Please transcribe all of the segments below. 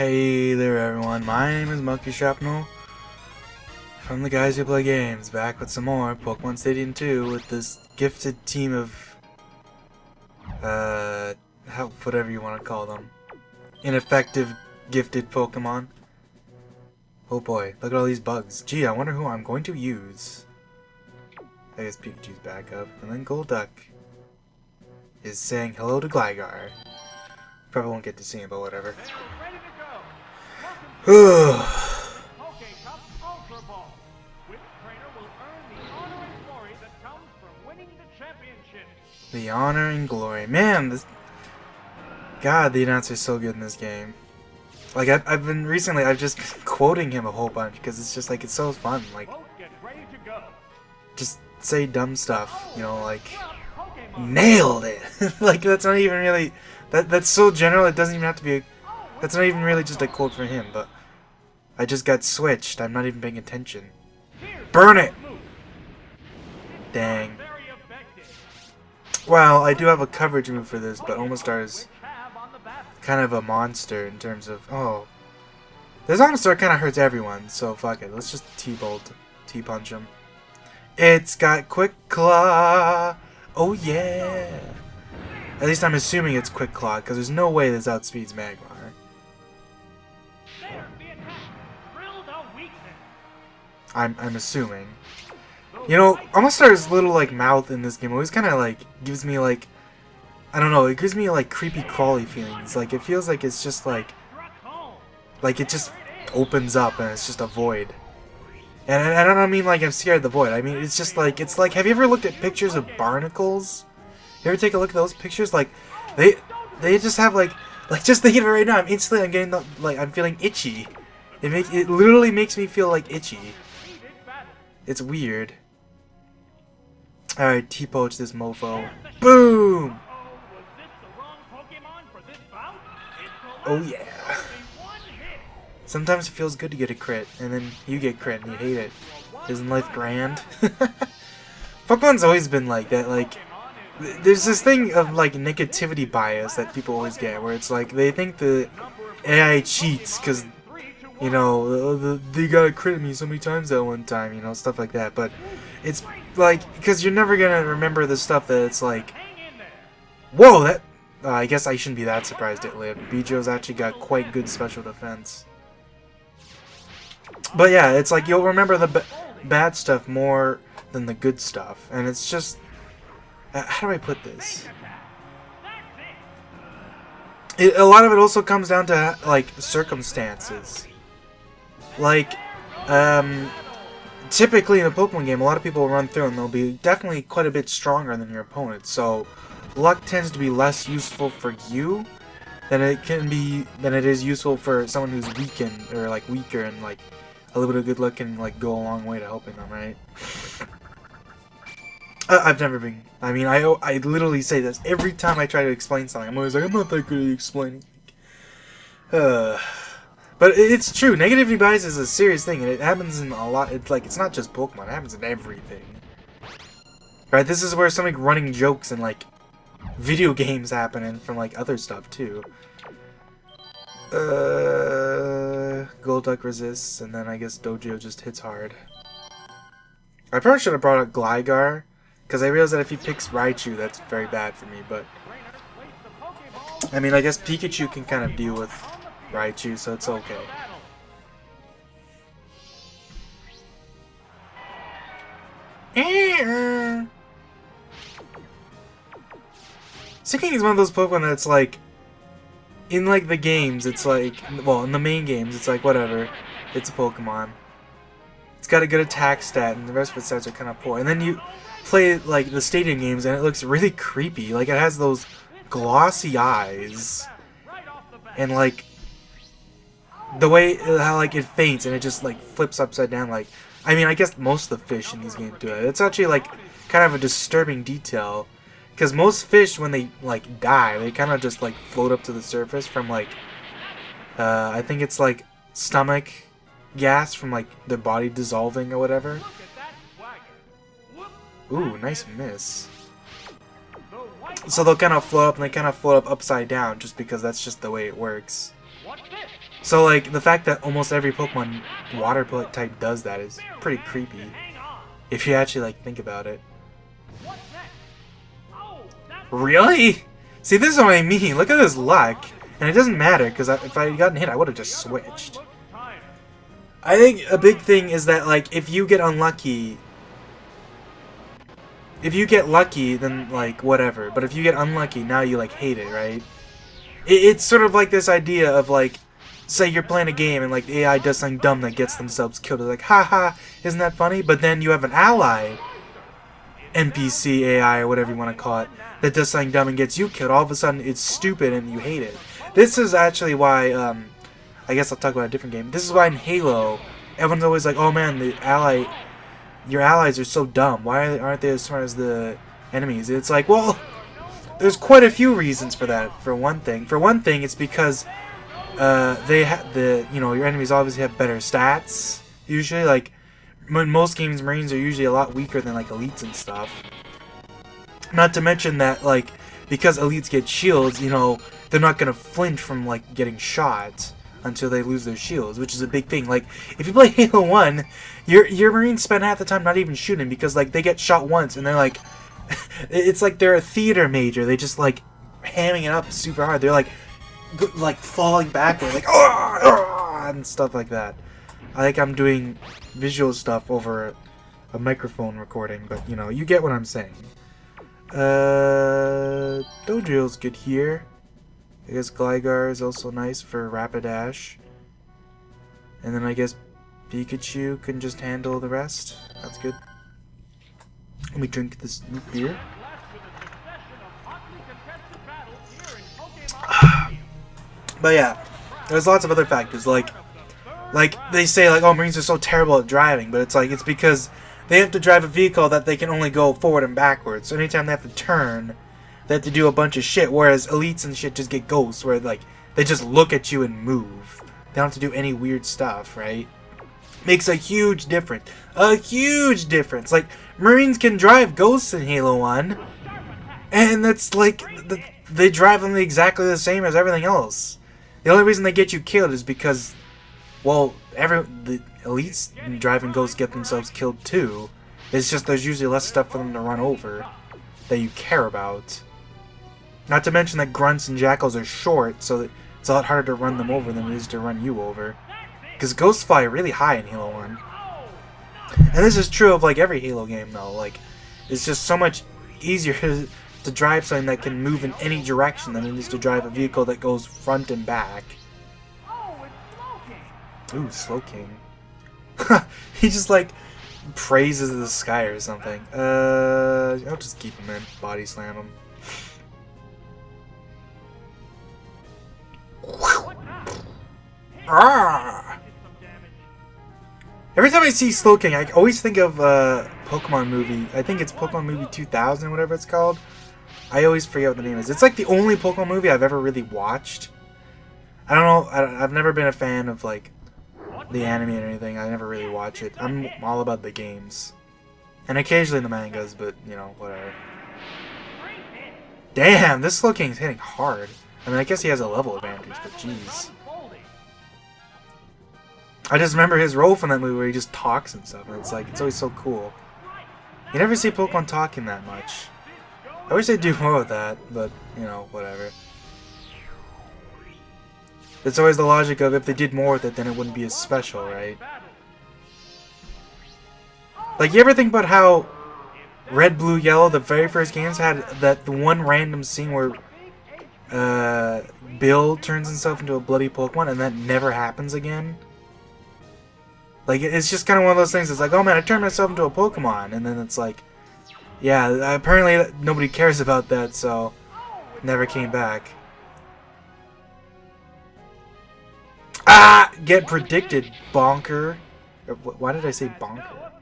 Hey there everyone, my name is Monkey Shrapnel from the guys who play games, back with some more Pokemon Stadium 2 with this gifted team of, whatever you want to call them. Ineffective, gifted Pokemon. Oh boy, look at all these bugs. Gee, I wonder who I'm going to use. I guess Pikachu's back up, and then Golduck is saying hello to Gligar. Probably won't get to see him, but whatever. The honor and glory. Man, this... God, the announcer's so good in this game. Like, I've been recently, I've just been quoting him a whole bunch, because it's just, like, it's so fun. Like, just say dumb stuff, you know, like, nailed it! Like, that's not even really... That's so general, it doesn't even have to be a... That's not even really just a quote for him, but... I just got switched, I'm not even paying attention. Burn it! Dang. Well, I do have a coverage move for this, but Omastar is kind of a monster in terms of... Oh. This Omastar kind of hurts everyone, so fuck it. Let's just T-Bolt. T-Punch him. It's got Quick Claw! Oh yeah! At least I'm assuming it's Quick Claw, because there's no way this outspeeds Magmar. I'm assuming. You know, Omastar's little, like, mouth in this game always kind of, like, gives me, like... I don't know, it gives me, like, creepy crawly feelings. Like, it feels like it's just, like... Like, it just opens up and it's just a void. And I don't mean, like, I'm scared of the void. I mean, it's just, like... It's like, have you ever looked at pictures of barnacles? You ever take a look at those pictures? Like, they just have, like, just thinking of it right now, I'm getting, the, like, I'm feeling itchy. It literally makes me feel, like, itchy. It's weird. Alright, T-Poach this mofo. Boom! Oh yeah. Sometimes it feels good to get a crit, and then you get crit and you hate it. Isn't life grand? Pokemon's always been like that, like... There's this thing of, like, negativity bias that people always get, where it's like, they think the AI cheats, because... You know, they got a crit me so many times at one time, you know, stuff like that. But it's like, because you're never gonna remember the stuff that it's like, whoa, that, I guess I shouldn't be that surprised it lived. Bijo's actually got quite good special defense. But yeah, it's like you'll remember the bad stuff more than the good stuff. And it's just, how do I put this? A lot of it also comes down to, like, circumstances. Like, typically in a Pokemon game, a lot of people will run through and they'll be definitely quite a bit stronger than your opponent. So, luck tends to be less useful for you than it is useful for someone who's weakened or like weaker, and like a little bit of good luck can like go a long way to helping them, right? I've never been. I mean, I literally say this every time I try to explain something. I'm always like, I'm not that good at explaining. But it's true. Negativity bias is a serious thing, and it happens in a lot. It's like, it's not just Pokemon. It happens in everything. Right? This is where some like running jokes and like video games happen, and from like other stuff too. Golduck resists, and then I guess Dojo just hits hard. I probably should have brought up Gligar, because I realized that if he picks Raichu, that's very bad for me. But I mean, I guess Pikachu can kind of deal with Raichu, so it's okay. Sinking is one of those Pokemon that's like, in like the games, it's like, well, in the main games, it's like, whatever, it's a Pokemon. It's got a good attack stat, and the rest of its stats are kind of poor. And then you play like the stadium games, and it looks really creepy. Like, it has those glossy eyes, and like, the way how like it faints and it just like flips upside down. Like, I mean, I guess most of the fish in these games do it. It's actually like kind of a disturbing detail, because most fish, when they like die, they kind of just like float up to the surface from like I think it's like stomach gas from like their body dissolving or whatever. Ooh, nice miss. So they'll kind of float up, and they kind of float up upside down just because that's just the way it works. So, like, the fact that almost every Pokemon water type does that is pretty creepy. If you actually, like, think about it. Really? See, this is what I mean. Look at this luck. And it doesn't matter, because if I had gotten hit, I would have just switched. I think a big thing is that, like, if you get unlucky... If you get lucky, then, like, whatever. But if you get unlucky, now you, like, hate it, right? It's sort of like this idea of, like, say you're playing a game and, like, the AI does something dumb that gets themselves killed. It's like, haha, isn't that funny? But then you have an ally, NPC, AI, or whatever you want to call it, that does something dumb and gets you killed. All of a sudden, it's stupid and you hate it. This is actually why, I guess I'll talk about a different game. This is why in Halo, everyone's always like, oh man, your allies are so dumb. Why aren't they as smart as the enemies? It's like, well, there's quite a few reasons for that. For one thing, it's because your enemies obviously have better stats. Usually, like in most games, Marines are usually a lot weaker than like elites and stuff. Not to mention that, like, because elites get shields, they're not gonna flinch from like getting shot until they lose their shields, which is a big thing. Like, if you play Halo 1, your Marines spend half the time not even shooting because, like, they get shot once and they're like, it's like they're a theater major. They just, like, hamming it up super hard. They're, like falling backward, like, and stuff like that. I think I'm doing visual stuff over a microphone recording, but, you get what I'm saying. Dodrill's good here. I guess Gligar is also nice for Rapidash. And then I guess Pikachu can just handle the rest. That's good. Let me drink this root beer. But yeah, there's lots of other factors. Like they say, like, oh, Marines are so terrible at driving, but it's like, it's because they have to drive a vehicle that they can only go forward and backwards. So anytime they have to turn, they have to do a bunch of shit, whereas elites and shit just get ghosts, where, like, they just look at you and move. They don't have to do any weird stuff, right? Makes a huge difference. A huge difference. Like, Marines can drive ghosts in Halo 1, and that's, like, they drive them exactly the same as everything else. The only reason they get you killed is because, well, the elites driving ghosts get themselves killed too. It's just there's usually less stuff for them to run over that you care about. Not to mention that grunts and jackals are short, so it's a lot harder to run them over than it is to run you over. Because ghosts fly really high in Halo 1. And this is true of, like, every Halo game, though. Like, it's just so much easier to drive something that can move in any direction than it is to drive a vehicle that goes front and back. Ooh, Slowking. He just, like, praises the sky or something. I'll just keep him in. Body slam him. Ah! Every time I see Slowking, I always think of Pokemon movie. I think it's Pokemon movie 2000, whatever it's called. I always forget what the name is. It's like the only Pokemon movie I've ever really watched. I don't know. I've never been a fan of, like, the anime or anything. I never really watch it. I'm all about the games. And occasionally the mangas, but, whatever. Damn, this Slowking's hitting hard. I mean, I guess he has a level advantage, but jeez. I just remember his role from that movie where he just talks and stuff, and it's like, it's always so cool. You never see Pokemon talking that much. I wish they'd do more with that, but, whatever. It's always the logic of if they did more with it, then it wouldn't be as special, right? Like, you ever think about how Red, Blue, Yellow, the very first games, had that one random scene where Bill turns himself into a bloody Pokemon, and that never happens again? Like, it's just kind of one of those things. It's like, oh man, I turned myself into a Pokemon, and then it's like, yeah, apparently nobody cares about that, so never came back. Ah! Get predicted, bonker. Why did I say bonker?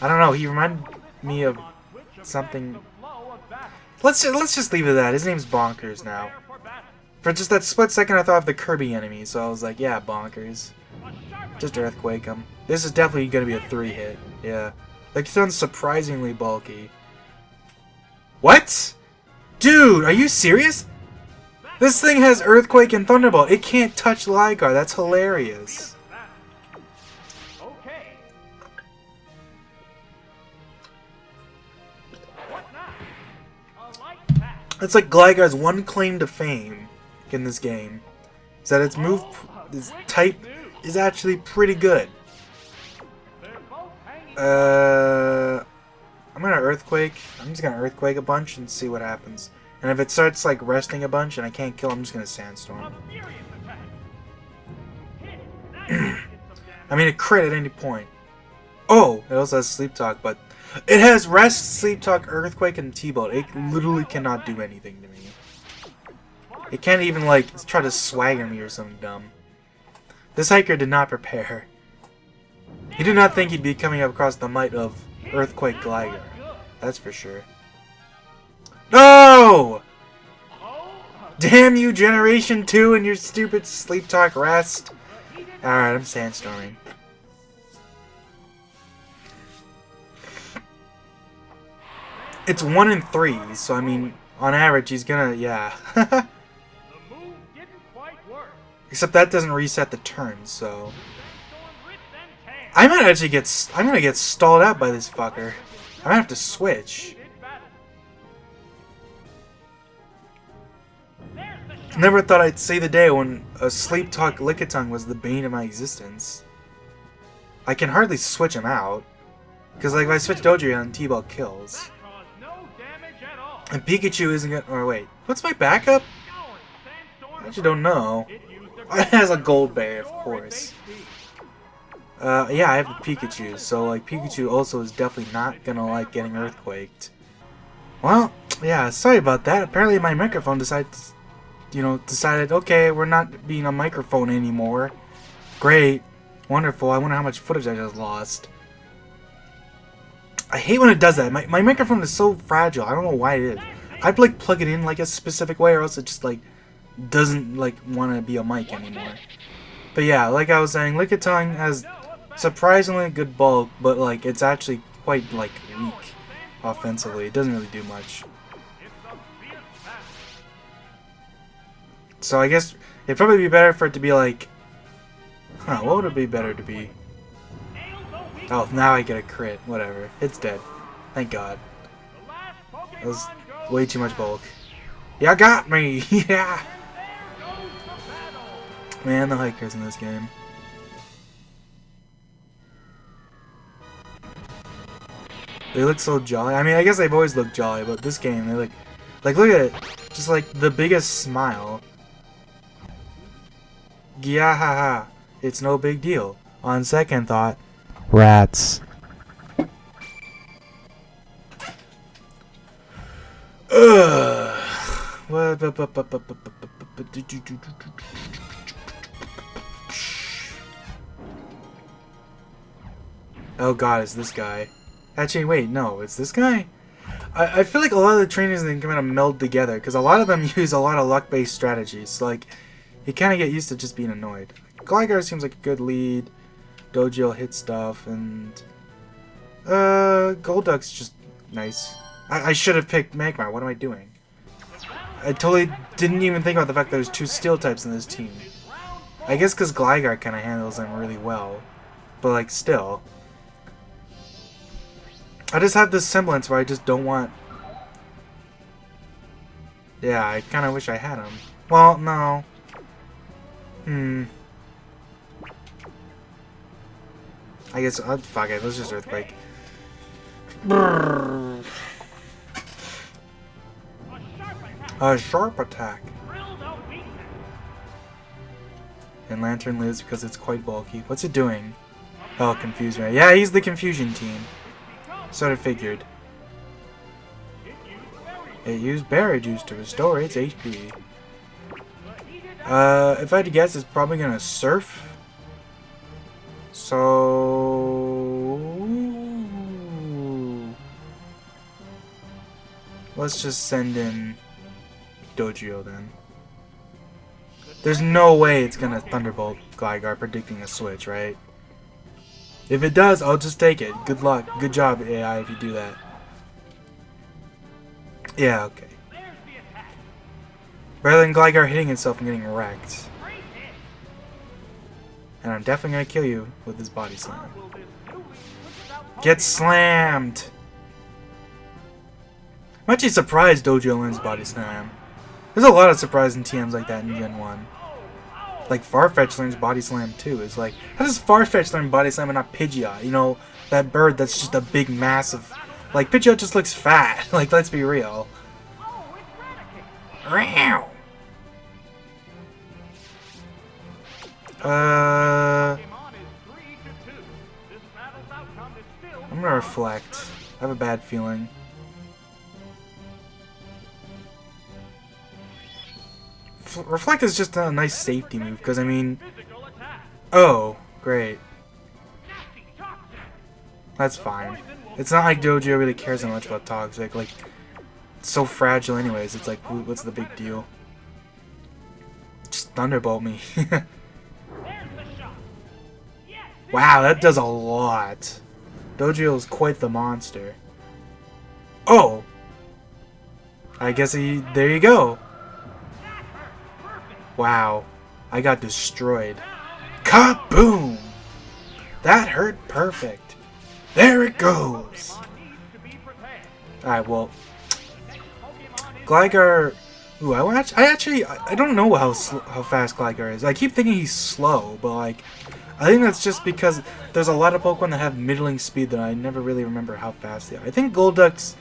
I don't know. He reminded me of something. Let's just leave it at that. His name's Bonkers now. For just that split second, I thought of the Kirby enemy, so I was like, yeah, Bonkers. Just Earthquake him. This is definitely going to be a 3-hit. Yeah. Like, it sounds surprisingly bulky. What? Dude, are you serious? This thing has Earthquake and Thunderbolt. It can't touch Gligar. That's hilarious. It's like Gligar's one claim to fame in this game. Is that its type is actually pretty good. I'm gonna Earthquake. I'm just gonna Earthquake a bunch and see what happens. And if it starts like resting a bunch and I can't kill, I'm just gonna Sandstorm. I mean, a crit at any point. Oh, it also has Sleep Talk, but it has Rest, Sleep Talk, Earthquake, and T-Bolt. It literally cannot do anything to me. It can't even like try to swagger me or something dumb. This hiker did not prepare. He did not think he'd be coming up across the might of Earthquake Gligar. That's for sure. No! Damn you, Generation 2 and your stupid Sleep Talk Rest. Alright, I'm Sandstorming. It's 1 in 3, so I mean, on average, he's gonna, yeah. Except that doesn't reset the turn, so... I might actually I'm gonna get stalled out by this fucker. I might have to switch. Never thought I'd see the day when a Sleep Talk Lickitung was the bane of my existence. I can hardly switch him out. Because like if I switch Dodrio, T-Ball kills. And Pikachu isn't gonna... Or wait, what's my backup? I actually don't know. It has a Gold Berry, of course. Yeah, I have the Pikachu, so like Pikachu also is definitely not gonna like getting Earthquaked. Well, yeah, sorry about that. Apparently my microphone decided, okay, we're not being a microphone anymore. Great, wonderful. I wonder how much footage I just lost. I hate when it does that. My microphone is so fragile. I don't know why it is. I'd like plug it in like a specific way, or else it just like doesn't like want to be a mic anymore. But yeah, like I was saying, Lickitung has surprisingly good bulk, but like it's actually quite like weak offensively. It doesn't really do much. So I guess it'd probably be better for it to be like, what would it be better to be? Oh, now I get a crit. Whatever. It's dead. Thank God. That was way too much bulk. Yeah, got me. Yeah. Man, the hikers in this game. They look so jolly. I mean, I guess they've always looked jolly, but this game, they look look at it. Just like the biggest smile. Yeah, haha. It's no big deal. On second thought, rats. Ugh. Oh God, it's this guy. Actually, wait, no, it's this guy? I feel like a lot of the trainers then kind of meld together, because a lot of them use a lot of luck-based strategies. So, like, you kind of get used to just being annoyed. Gligar seems like a good lead. Doji will hit stuff, and... Golduck's just nice. I should have picked Magmar. What am I doing? I totally didn't even think about the fact that there's 2 steel types in this team. I guess because Gligar kind of handles them really well. But, like, still... I just have this semblance where I just don't want... Yeah, I kind of wish I had him. Well, no. I guess... fuck it, let's just Earthquake. A sharp attack. And Lantern lives because it's quite bulky. What's it doing? Oh, confused me. Yeah, he's the confusion team. Sort of figured. It used berry juice to restore its HP. If I had to guess, it's probably gonna surf. So... let's just send in Dojio then. There's no way it's gonna Thunderbolt Gligar predicting a switch, right? If it does, I'll just take it. Good luck. Good job, AI, if you do that. Yeah, okay. Rather than Gligar hitting itself and getting wrecked. And I'm definitely gonna kill you with this body slam. Get slammed! I'm actually surprised Dojo learns body slam. There's a lot of surprising TMs like that in Gen 1. Like Farfetch learns body slam too. It's like, how does Farfetch learn body slam and not Pidgeot? You know, that bird that's just a big massive... Like, Pidgeot just looks fat. Like, let's be real. I'm gonna reflect. I have a bad feeling. Reflect is just a nice safety move, because I mean... Oh, great. That's fine. It's not like Dojo really cares that much about Toxic. Like, it's so fragile anyways. It's like, what's the big deal? Just Thunderbolt me. Wow, that does a lot. Dojo is quite the monster. Oh! I guess there you go. Wow. I got destroyed. Kaboom! That hurt perfect. There it goes. Alright, well. Gligar... Ooh, I don't know how fast Gligar is. I keep thinking he's slow, but like... I think that's just because there's a lot of Pokemon that have middling speed that I never really remember how fast they are. I think Golduck's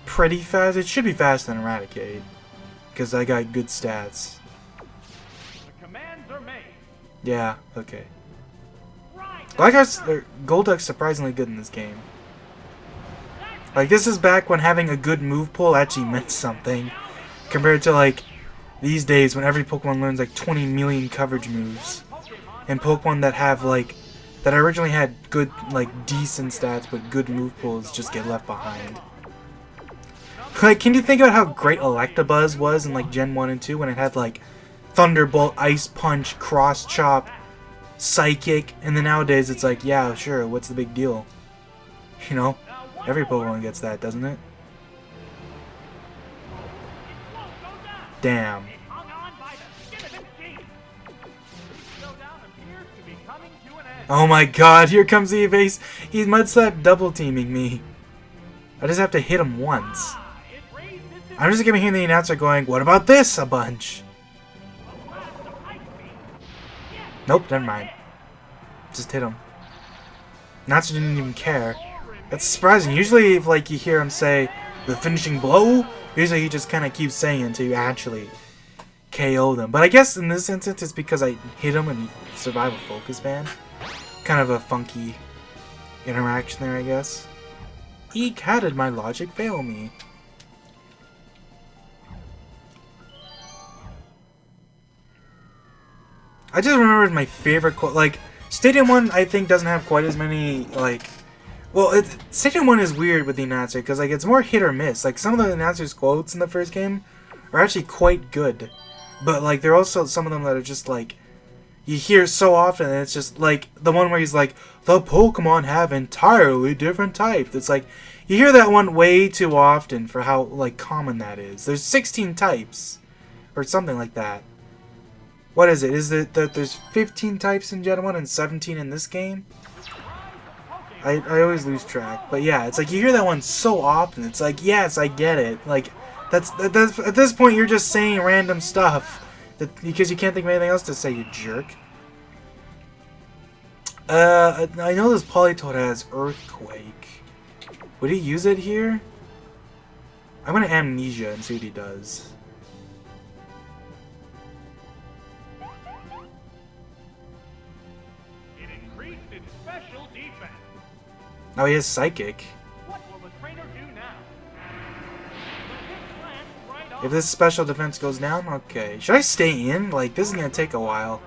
pretty fast. It should be faster than Eradicate. Because I got good stats. Yeah, okay. Golduck's surprisingly good in this game. Like, this is back when having a good move pool actually meant something. Compared to, like, these days when every Pokemon learns, like, 20 million coverage moves. And Pokemon that have, like, that originally had good, like, decent stats, but good move pools just get left behind. Like, can you think about how great Electabuzz was in, like, Gen 1 and 2 when it had, like, Thunderbolt, Ice Punch, Cross Chop, Psychic, and then nowadays it's like, yeah, sure, what's the big deal? You know? Every Pokemon gets that, doesn't it? Damn. Oh my god, here comes the evase. He's Mudslap double teaming me. I just have to hit him once. I'm just gonna hear the announcer going, what about this? A bunch. Nope, never mind. Just hit him. Announcer didn't even care. That's surprising. Usually if like you hear him say the finishing blow, usually he just kinda keeps saying it until you actually KO them. But I guess in this instance it's because I hit him and he survived a focus ban. Kind of a funky interaction there, I guess. Eek, how did my logic fail me? I just remembered my favorite quote. Like, Stadium 1, I think, doesn't have quite as many, like... Well, Stadium 1 is weird with the announcer, because, like, it's more hit or miss. Like, some of the announcer's quotes in the first game are actually quite good. But, like, there are also some of them that are just, like... You hear so often, and it's just, like, the one where he's like, the Pokemon have entirely different types. It's like, you hear that one way too often for how, like, common that is. There's 16 types. Or something like that. What is it? Is it that there's 15 types in Gen 1 and 17 in this game? I always lose track. But yeah, it's like, you hear that one so often. It's like, yes, I get it. Like, that's at this point, you're just saying random stuff. Because you can't think of anything else to say, you jerk. I know this Politoed has Earthquake. Would he use it here? I'm gonna Amnesia and see what he does. It increased its special defense. Oh, he has Psychic. What will the trainer do now? If this special defense goes down, okay. Should I stay in? Like, this is gonna take a while.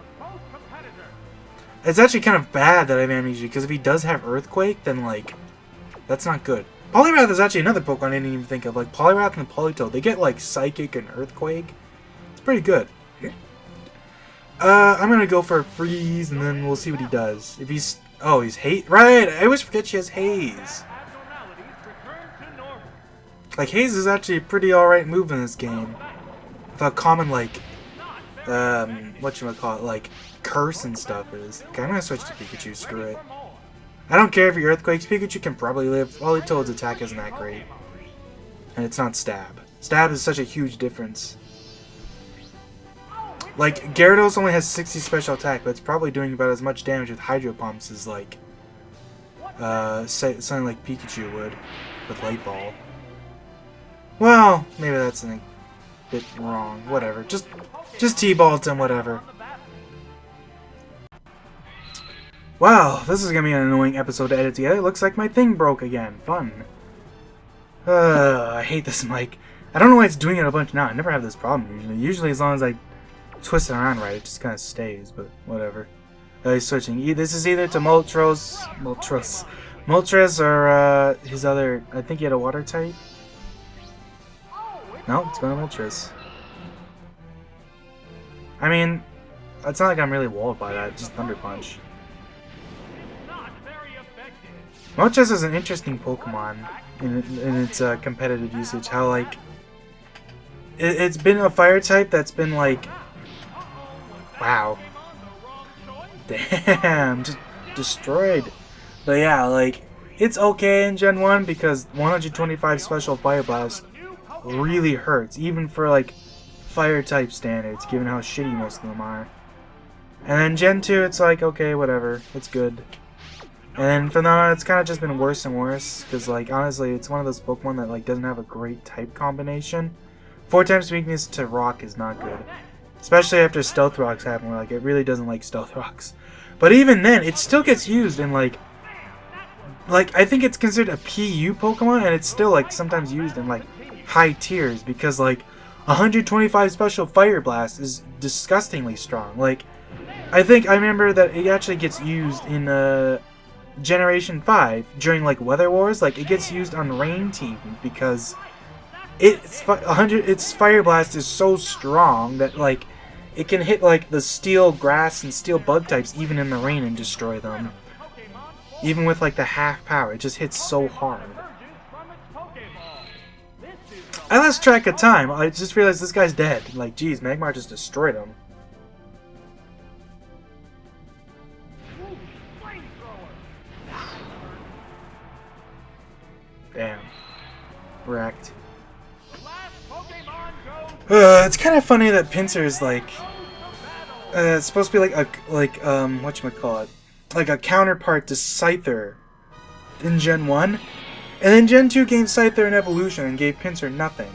It's actually kind of bad that I have Amnesia, because if he does have Earthquake, then, like, that's not good. Poliwrath is actually another Pokemon I didn't even think of. Like, Poliwrath and Politoed, they get, like, Psychic and Earthquake. It's pretty good. I'm gonna go for a Freeze, and then we'll see what he does. If he's... Oh, he's Haze. Right! I always forget she has Haze. Like, Haze is actually a pretty alright move in this game. the common, like, whatchamacallit, like, curse and stuff is. Okay, I'm gonna switch to Pikachu, screw it. I don't care if you're Earthquakes, Pikachu can probably live. All Toad's attack isn't that great. And it's not Stab. Stab is such a huge difference. Like, Gyarados only has 60 special attack, but it's probably doing about as much damage with Hydro Pumps as, like, something like Pikachu would with Light Ball. Well, maybe that's a bit wrong. Whatever. Just T-balled him, whatever. Wow, this is gonna be an annoying episode to edit together. It looks like my thing broke again. Fun. I hate this mic. I don't know why it's doing it a bunch now. I never have this problem usually. Usually as long as I twist it around right, it just kind of stays, but whatever. He's switching. This is either to Moltres, or his other, I think he had a water type. No, it's going to Moltres. I mean, it's not like I'm really walled by that, just Thunder Punch. Moltres is an interesting Pokemon in its competitive usage. How, like, it's been a fire type that's been, like, wow. Damn, just destroyed. But yeah, like, it's okay in Gen 1 because 125 Special Fire Blast really hurts, even for, like, fire type standards, given how shitty most of them are. And then Gen 2, it's like, okay, whatever, it's good. And then from now on, it's kind of just been worse and worse, because, like, honestly, it's one of those Pokemon that, like, doesn't have a great type combination. 4 times weakness to Rock is not good. Especially after Stealth Rocks happen, where, like, it really doesn't like Stealth Rocks. But even then, it still gets used in, like, I think it's considered a PU Pokemon, and it's still, like, sometimes used in, like, high tiers, because, like, 125 Special Fire Blast is disgustingly strong. Like, I remember that it actually gets used in, Generation 5 during, like, Weather Wars. Like, it gets used on Rain Team because its Fire Blast is so strong that, like, it can hit, like, the Steel Grass and Steel Bug types even in the rain and destroy them. Even with, like, the half power, it just hits so hard. I lost track of time. I just realized this guy's dead. Like, geez, Magmar just destroyed him. Damn. Wrecked. It's kind of funny that Pinsir is like, it's supposed to be like whatchamacallit, like a counterpart to Scyther in Gen 1, and then Gen 2 gave Scyther an evolution and gave Pinsir nothing.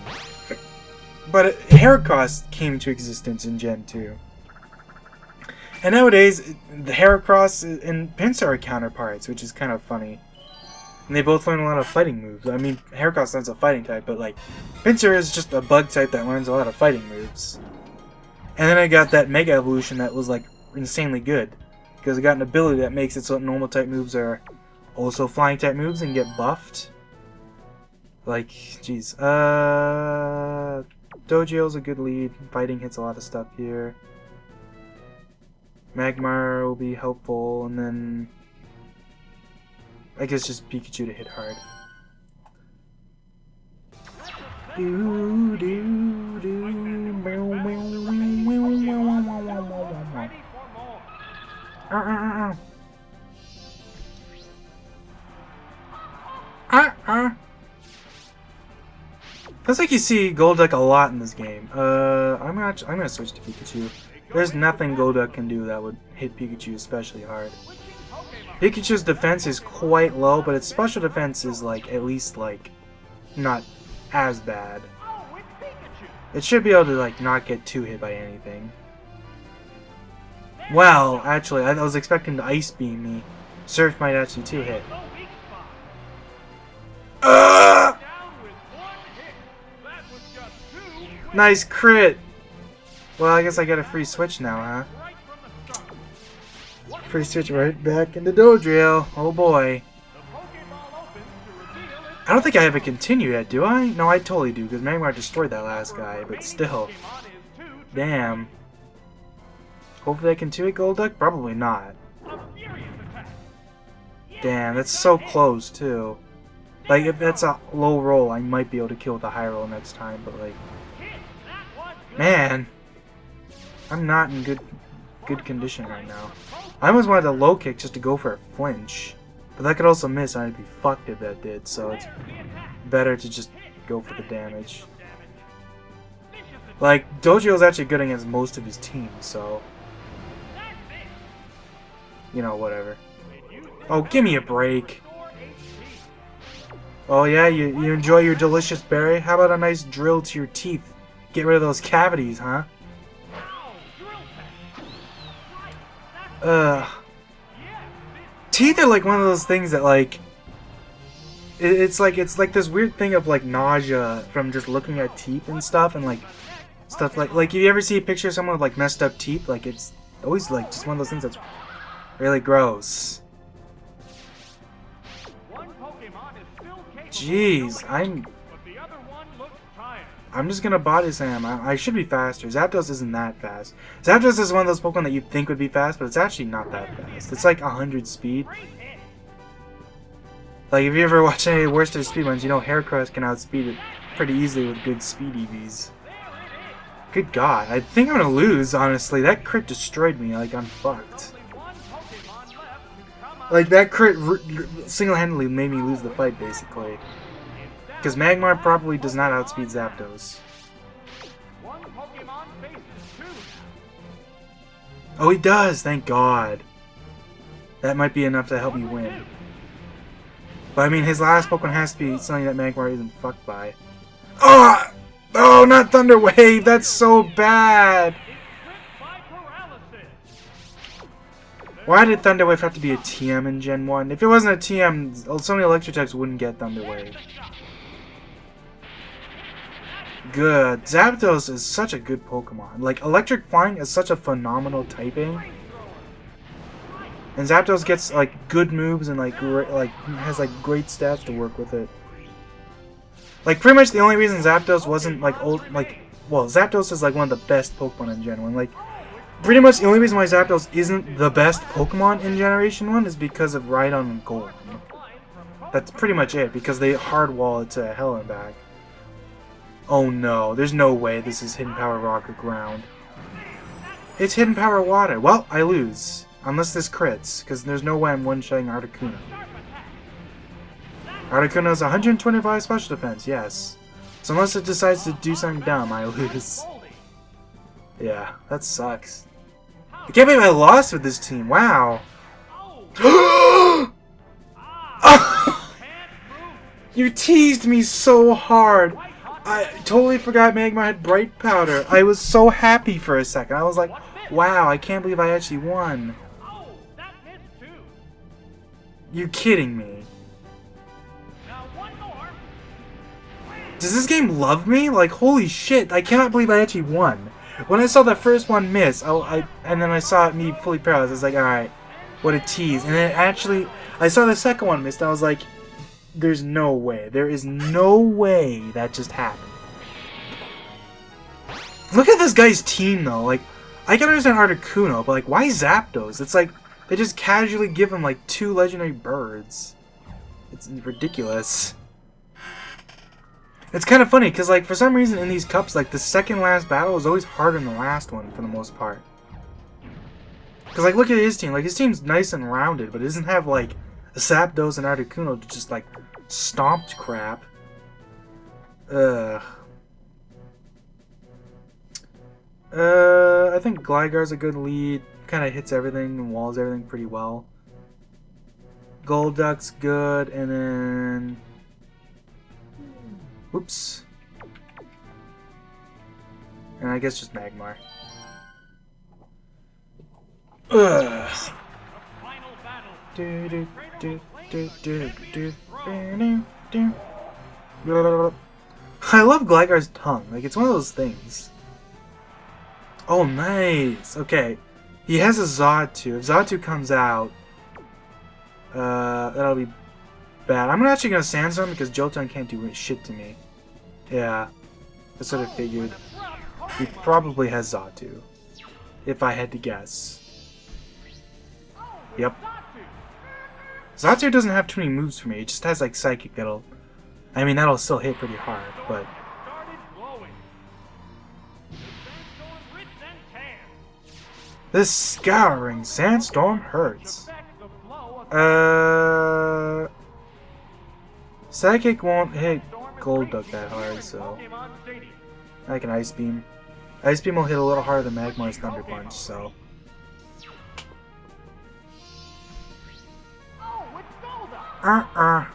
But Heracross came into existence in Gen 2. And nowadays, the Heracross and Pinsir are counterparts, which is kind of funny. And they both learn a lot of fighting moves. I mean, Heracross learns a fighting type, but, like, Pinsir is just a bug type that learns a lot of fighting moves. And then I got that Mega Evolution that was, like, insanely good. Because it got an ability that makes it so that normal type moves are also flying type moves and get buffed. Like, jeez. Dodgeo's a good lead. Fighting hits a lot of stuff here. Magmar will be helpful, and then I guess just Pikachu to hit hard. Feels like you see Golduck a lot in this game. I'm gonna switch to Pikachu. There's nothing Golduck can do that would hit Pikachu especially hard. Pikachu's defense is quite low, but its special defense is, like, at least, like, not as bad. It should be able to, like, not get too hit by anything. Well, actually, I was expecting to Ice Beam me. Surf might actually too hit. Nice crit! Well, I guess I get a free switch now, huh? Free switch right back into Dodrio. Oh boy. I don't think I have a continue yet, do I? No, I totally do, because Magmar destroyed that last guy, but still. Damn. Hopefully I can 2-hit Golduck? Probably not. Damn, that's so close, too. Like, if that's a low roll, I might be able to kill with a high roll next time, but, like, Man, I'm not in good condition right now. I almost wanted a low kick just to go for a flinch. But that could also miss, and I'd be fucked if that did, so it's better to just go for the damage. Like, Dojio's actually good against most of his team, so... You know, whatever. Oh, give me a break. Oh yeah, you enjoy your delicious berry? How about a nice drill to your teeth? Get rid of those cavities, huh? Teeth are like one of those things that like it's like this weird thing of like nausea from just looking at teeth and stuff, and like stuff like you ever see a picture of someone with like messed up teeth? Like it's always like just one of those things that's really gross. Jeez, I'm just gonna body slam. I should be faster. Zapdos isn't that fast. Zapdos is one of those Pokemon that you'd think would be fast, but it's actually not that fast. It's like 100 speed. Like, if you ever watch any of the worst of speed ones, you know Heracross can outspeed it pretty easily with good speed EVs. Good God, I think I'm gonna lose, honestly. That crit destroyed me. Like, I'm fucked. Like, that crit single-handedly made me lose the fight, basically. Because Magmar probably does not outspeed Zapdos. Oh, he does! Thank God. That might be enough to help me win. But I mean, his last Pokemon has to be something that Magmar isn't fucked by. Oh! Oh, not Thunder Wave! That's so bad! Why did Thunder Wave have to be a TM in Gen 1? If it wasn't a TM, so many electric types wouldn't get Thunder Wave. Good. Zapdos is such a good Pokemon. Like, Electric Flying is such a phenomenal typing. And Zapdos gets, like, good moves and, like, has, like, great stats to work with it. Like, pretty much the only reason Zapdos wasn't, like, well, Zapdos is, like, one of the best Pokemon in Gen 1. Like, pretty much the only reason why Zapdos isn't the best Pokemon in Generation 1 is because of Rhydon and Gold. That's pretty much it, because they hardwall it to hell and back. Oh no, there's no way this is Hidden Power Rock or Ground. It's Hidden Power Water. Well, I lose. Unless this crits, because there's no way I'm one-shotting Articuno. Articuno has 125 special defense, yes. So unless it decides to do something dumb, I lose. Yeah, that sucks. I can't believe I lost with this team, wow. You teased me so hard. I totally forgot Magmar had Brightpowder. I was so happy for a second. I was like, wow, I can't believe I actually won. You're kidding me. Does this game love me? Like, holy shit, I cannot believe I actually won. When I saw that first one miss, and then I saw it me fully paralyzed, I was like, alright, what a tease. And then actually, I saw the second one miss, and I was like, there's no way. There is no way that just happened. Look at this guy's team, though. Like, I can understand Articuno, but, like, why Zapdos? It's like, they just casually give him, like, 2 legendary birds. It's ridiculous. It's kind of funny, because, like, for some reason in these cups, like, the second last battle is always harder than the last one, for the most part. Because, like, look at his team. Like, his team's nice and rounded, but it doesn't have, like, Zapdos and Articuno to just, like, stomped crap. I think Gligar's a good lead. Kind of hits everything and walls everything pretty well. Golduck's good, and then... Whoops. And I guess just Magmar. Ugh. I love Gligar's tongue. Like, it's one of those things. Oh, nice. Okay. He has a Zod2. If Zod2 comes out, that'll be bad. I'm actually going to Sandstorm because Jolteon can't do shit to me. Yeah. That's what I figured. He probably has Zod2. If I had to guess. Yep. Zod2 doesn't have too many moves for me. It just has like Psychic that'll... I mean, that'll still hit pretty hard, but... This scouring sandstorm hurts. Psychic won't hit Golduck that hard, so I can Ice Beam. Ice Beam will hit a little harder than Magmar's Thunder Punch, so. I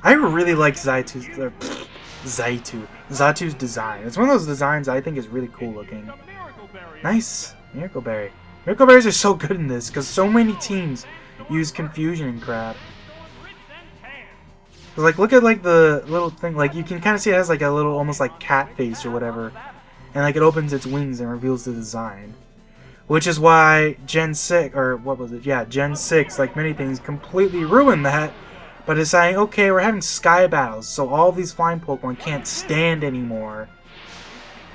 really like Zatu's design. It's one of those designs I think is really cool looking. Nice! Miracle Berry. Miracle Berries are so good in this because so many teams use Confusion and crap. Like, look at like the little thing, like you can kind of see it has like a little almost like cat face or whatever, and like it opens its wings and reveals the design. Which is why Gen 6, or what was it? Yeah, Gen 6, like many things, completely ruined that by deciding, okay, we're having sky battles, so all these flying Pokemon can't stand anymore.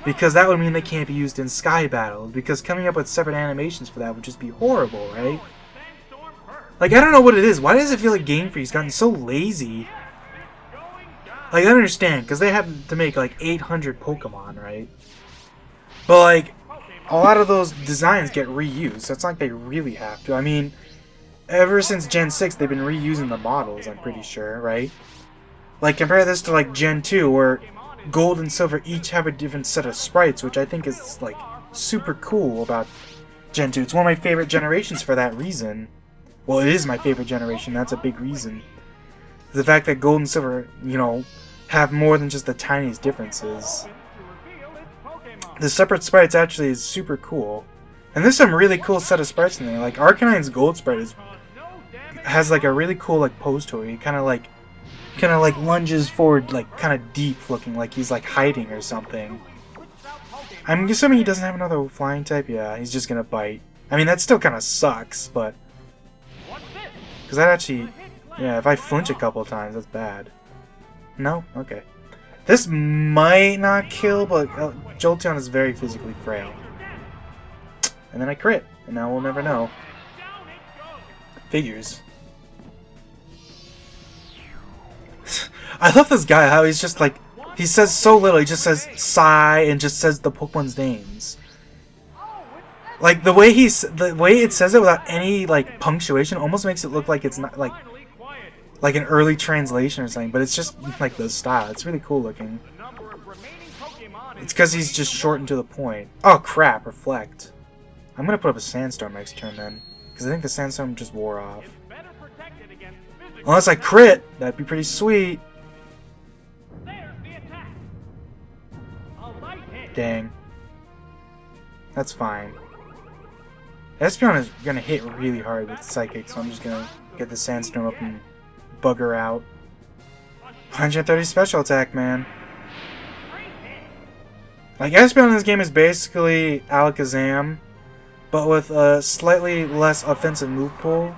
Because that would mean they can't be used in sky battles, because coming up with separate animations for that would just be horrible, right? Like, I don't know what it is. Why does it feel like Game Freak's gotten so lazy? Like, I don't understand, because they have to make like 800 Pokemon, right? But like, a lot of those designs get reused, so it's not like they really have to. I mean, ever since Gen 6, they've been reusing the models, I'm pretty sure, right? Like, compare this to, like, Gen 2, where Gold and Silver each have a different set of sprites, which I think is, like, super cool about Gen 2. It's one of my favorite generations for that reason. Well, it is my favorite generation, that's a big reason. The fact that Gold and Silver, you know, have more than just the tiniest differences. The separate sprites actually is super cool. And there's some really cool set of sprites in there. Like Arcanine's Gold sprite has like a really cool like pose to it. He kind of like lunges forward, like kind of deep looking, like he's like hiding or something. I'm assuming he doesn't have another flying type. Yeah, he's just gonna bite. I mean, that still kind of sucks, but because that actually, yeah, if I flinch a couple times, that's bad. No, okay. This might not kill, but Jolteon is very physically frail. And then I crit, and now we'll never know. Figures. I love this guy, how he's just like, he says so little, he just says sigh and just says the Pokemon's names. Like the way it says it without any like punctuation almost makes it look like it's not like an early translation or something, but it's just like the style. It's really cool looking. It's because he's just short and to the point. Oh crap, Reflect. I'm gonna put up a Sandstorm next turn then, because I think the Sandstorm just wore off. Unless I crit, that'd be pretty sweet. Dang. That's fine. Espeon is gonna hit really hard with Psychic, so I'm just gonna get the Sandstorm up and bugger out. 130 special attack, man. Like, Espeon in this game is basically Alakazam, but with a slightly less offensive move pool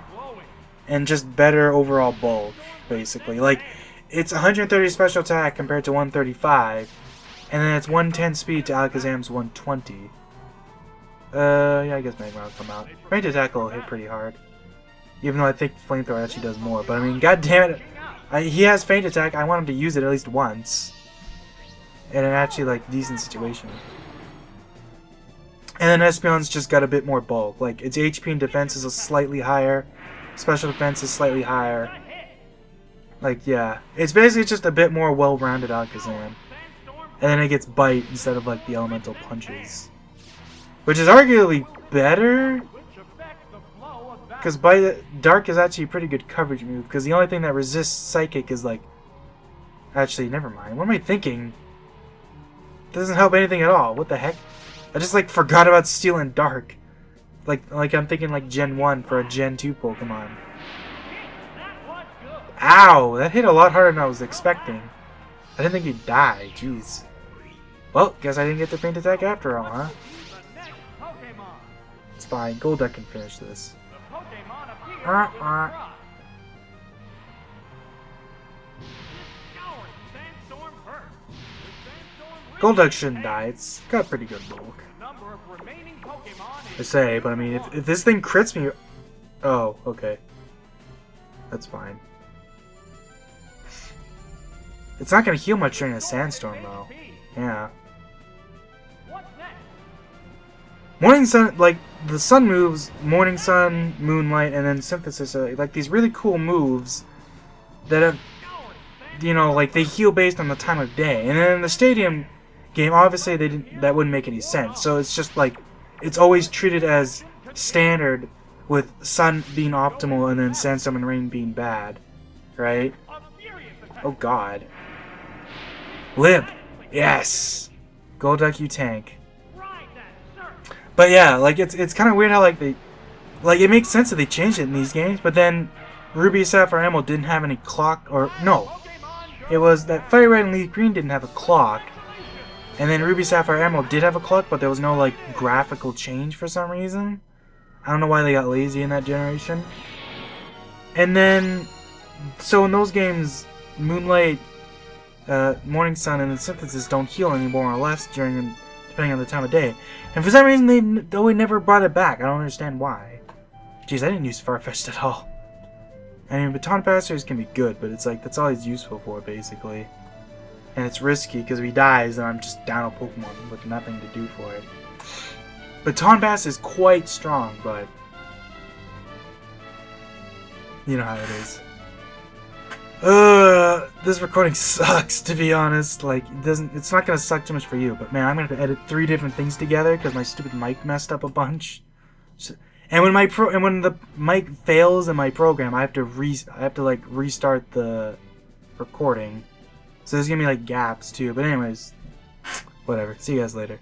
and just better overall bulk, basically. Like, it's 130 special attack compared to 135, and then it's 110 speed to Alakazam's 120. Yeah, I guess Magmar will come out. Faint Attack will hit pretty hard. Even though I think Flamethrower actually does more. But I mean, god damn it, he has Faint Attack, I want him to use it at least once. In an actually, like, decent situation. And then Espeon's just got a bit more bulk. Like, its HP and defense is slightly higher. Special defense is slightly higher. Like, yeah. It's basically just a bit more well-rounded Alakazam. And then it gets Bite instead of, like, the Elemental Punches. Which is arguably better. Because Dark is actually a pretty good coverage move. Because the only thing that resists Psychic is, like... Actually, never mind. What am I thinking? It doesn't help anything at all. What the heck? I just, like, forgot about Steel and Dark. Like I'm thinking, like, Gen 1 for a Gen 2 Pokemon. Ow! That hit a lot harder than I was expecting. I didn't think he'd die. Jeez. Well, guess I didn't get the Faint Attack after all, huh? It's fine. Golduck can finish this. Golduck shouldn't die. It's got pretty good bulk. I say, but I mean, if this thing crits me... Oh, okay. That's fine. It's not going to heal much during a Sandstorm, though. Yeah. Morning Sun, like, the sun moves, Morning Sun, Moonlight, and then Synthesis are, like, these really cool moves that have, you know, like, they heal based on the time of day. And then in the Stadium game, obviously, that wouldn't make any sense. So it's just, like, it's always treated as standard with Sun being optimal and then Sandstorm and Rain being bad. Right? Oh, God. Live! Yes! Golduck, you tank. But yeah, like it's kind of weird how like it makes sense that they changed it in these games, but then Ruby, Sapphire, Emerald didn't have any clock, or no, it was that Fire Red and Leaf Green didn't have a clock, and then Ruby, Sapphire, Emerald did have a clock, but there was no like graphical change for some reason. I don't know why they got lazy in that generation. And then, so in those games, Moonlight, Morning Sun, and the Synthesis don't heal any more or less during, depending on the time of day. And for some reason, they never brought it back. I don't understand why. Jeez, I didn't use Farfetch'd at all. I mean, Baton Passers can be good, but it's like, that's all he's useful for, basically. And it's risky, because if he dies, then I'm just down a Pokemon with nothing to do for it. Baton Pass is quite strong, but you know how it is. This recording sucks, to be honest. Like, it's not gonna suck too much for you, but man, I'm gonna have to edit 3 different things together because my stupid mic messed up a bunch. So, and when the mic fails in my program, I have to like restart the recording. So there's gonna be like gaps too. But anyways, whatever. See you guys later.